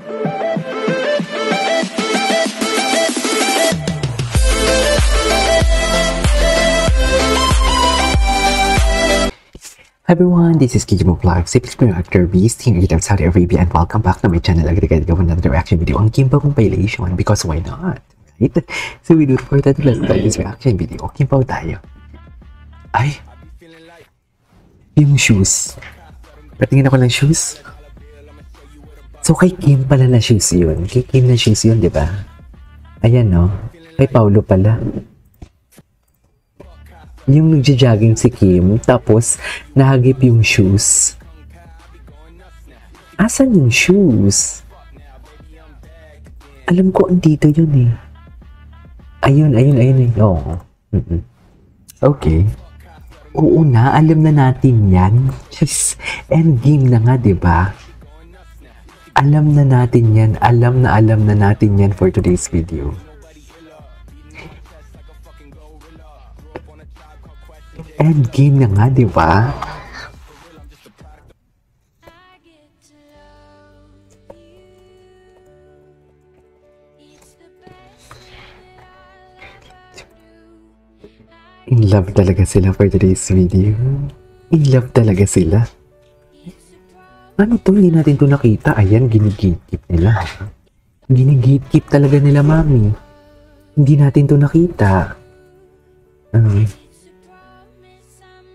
Hi everyone, this is Kijimo Vlogs, Simply Screen Actor Beast here in Saudi Arabia, and welcome back to my channel. Agad-agad gawa another reaction video on Kim Pao compilation because why not? Right? So without further ado, let's start this reaction video. Kim Pao tayo. Ay! Yung shoes. Patingin ako ng shoes. So kay Kim pala na shoes yun. Kay Kim na shoes yun, di ba? Ayan no. Kay Paulo pala. Yung nagja-jogging si Kim, tapos nahagip yung shoes. Asan yung shoes? Alam ko, andito yun eh. Ayun eh. Oo. Okay. Oo na, alam na natin yan. Just endgame na nga, diba? Alam na natin yan. Alam na natin yan for today's video. Endgame na nga, di ba? In love talaga sila for today's video. In love talaga sila. Ano to? Hindi natin to nakita. Ayan, ginigate-keep nila. Ginigate-keep talaga nila, mami. Hindi natin to nakita.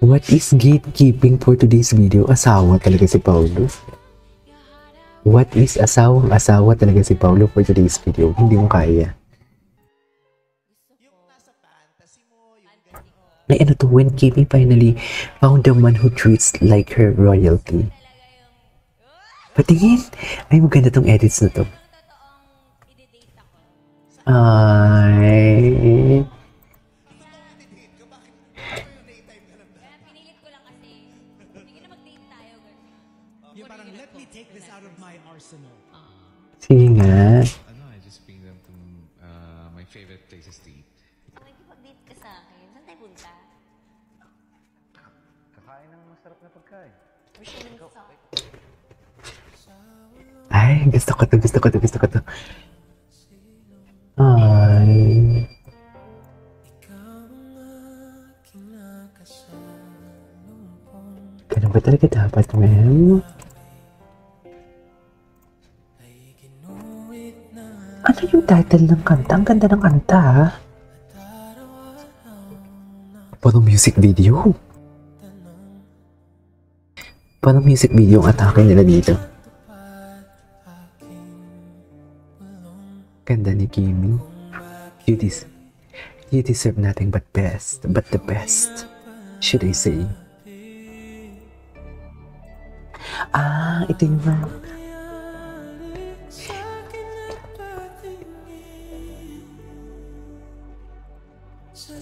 What is gatekeeping for today's video? Asawa talaga si Paulo. What is asawa talaga si Paulo for today's video? Hindi mo kaya. Ay ano to, when Kimi finally found the man who treats like her royalty. Patingin! Ay maganda tong edits na to. Ay... Sige nga. I just bring them to my favorite places to eat. Nakikipag-date ka sa akin. Saan tayo punta? Kakain ng masarap na pagkain. Ay, gusto ko to. Ay. Ganun ba talaga dapat, ma'am? Ano yung title ng kanta? Ang ganda ng kanta, ha? Parang music video. Parang music video ang atake nila dito. Ganda ni Kimi. You deserve nothing but the best. Should I say? Ah, ito yung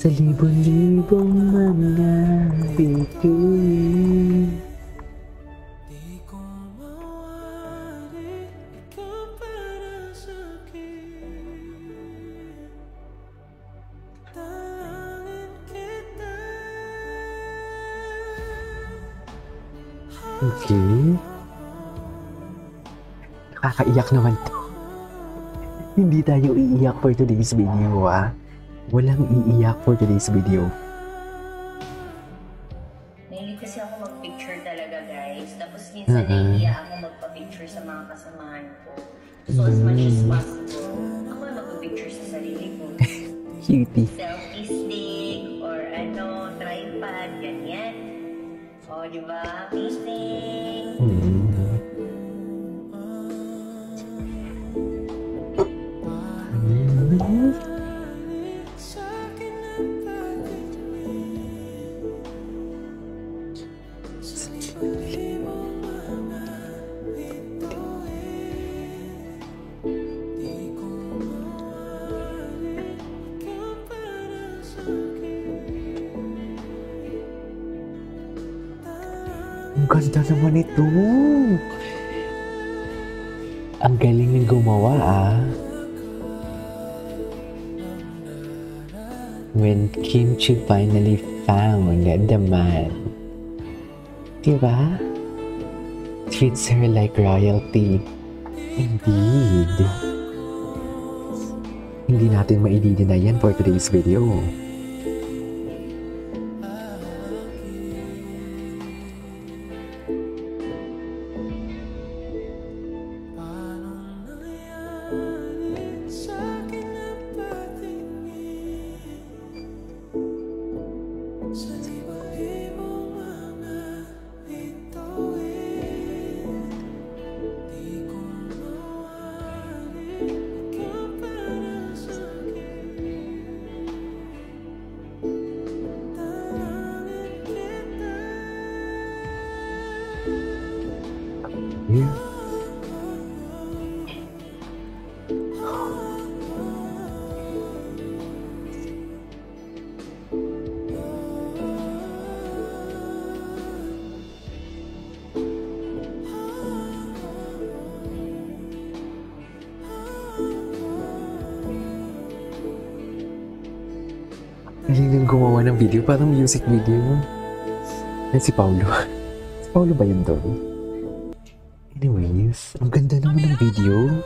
sa libon-libong mga bituin. Okay. Nakakaiyak naman to. Hindi tayo iiyak for today's video, ah. Walang iiyak for today's video. Nahilig kasi ako mag-picture talaga, guys. Tapos minsan naiiyak ako magpa-picture sa mga kasamahan ko. So as much as possible, ako na magpa-picture sa sarili ko. Cutie. Selfie stick or tripod, ganyan. O, diba? Amazing! Ang ganda naman ito. Ang galing ng gumawa, ah. When Kim Chiu finally found the man. Diba? Treats her like royalty. Indeed. Hindi natin maidideny yan for today's video. Yeah. Galing gumawa ng video, parang music video. Yan si Paulo. Si Paulo ba yun doon? Anyways, ang ganda naman ng video.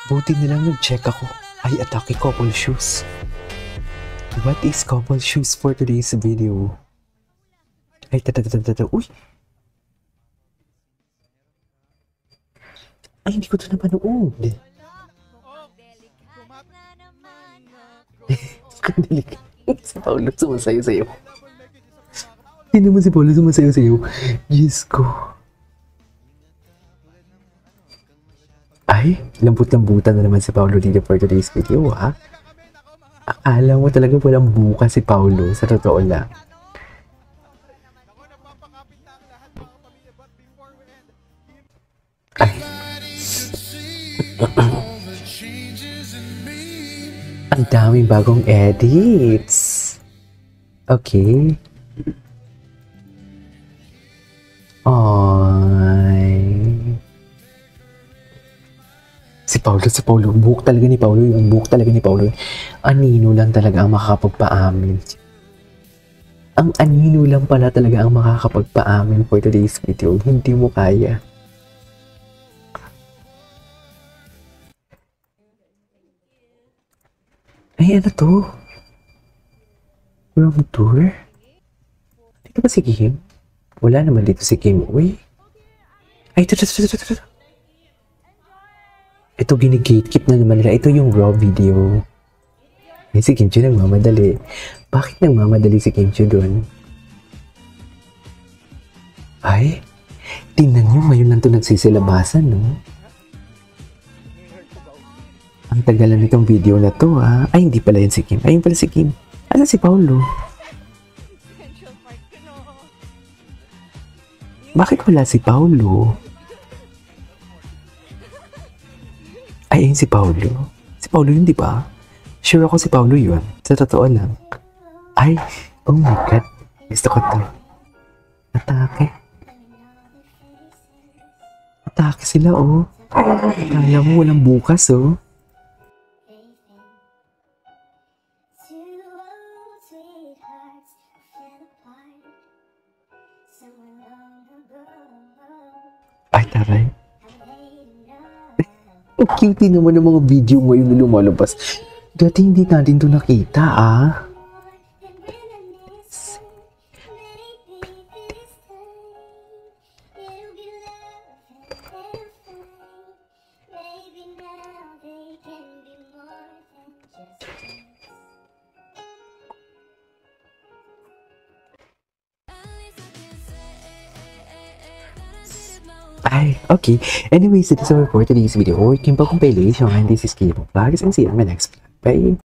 Buti na lang nag-check ako. Ay, atake couple shoes. What is couple shoes for today's video? Ay, uy! Ay, hindi ko ito napanood. Kandilig. Si Paulo sumasayo-sayo. Hindi naman si Paulo sumasayo-sayo. Diyos ko. Ay, lambut-lambutan na naman si Paulo dito for today's video, ha? Akala mo talaga walang buka si Paulo, sa totoo lang. Ay. Ang daming bagong edits. Okay. Ay. Si Paulo. Buhok talaga ni Paulo yun. Buhok talaga ni Paulo yun. Anino lang talaga ang makakapagpaamin. Ang anino lang pala talaga ang makakapagpaamin for today's video. Hindi mo kaya. Ay, ano to? Room tour? Dito ba si Kim? Wala naman dito si Kim. Uy. Ay, ito. Ito, gini-gatekeep na naman nila. Ito yung raw video. Ay, si Kimchi nagmamadali. Bakit nagmamadali si Kimchi doon? Ay, tingnan nyo, ngayon lang ito nagsisilabasan, no? Ang tagalan nitong video na to, ha? Ay, hindi pala yan si Kim. Ay, yun pala si Kim. Ano si Paulo? Bakit wala si Paulo? Ay, ayun si Paulo. Si Paulo yun, di ba? Sure ako si Paulo yun. Sa totoo lang. Ay, oh my God. Gusto ko to. Atake. Atake sila, oh. Kaya mo walang bukas, oh. Ay, taray. Ang cute naman ng mga video ngayon na lumalabas. Dati hindi natin ito nakita, ah. Ay, okay. Anyways, this is our for today's video. Kim pa compilation, and this is Kim Vlogs, and see you on my next vlog. Bye!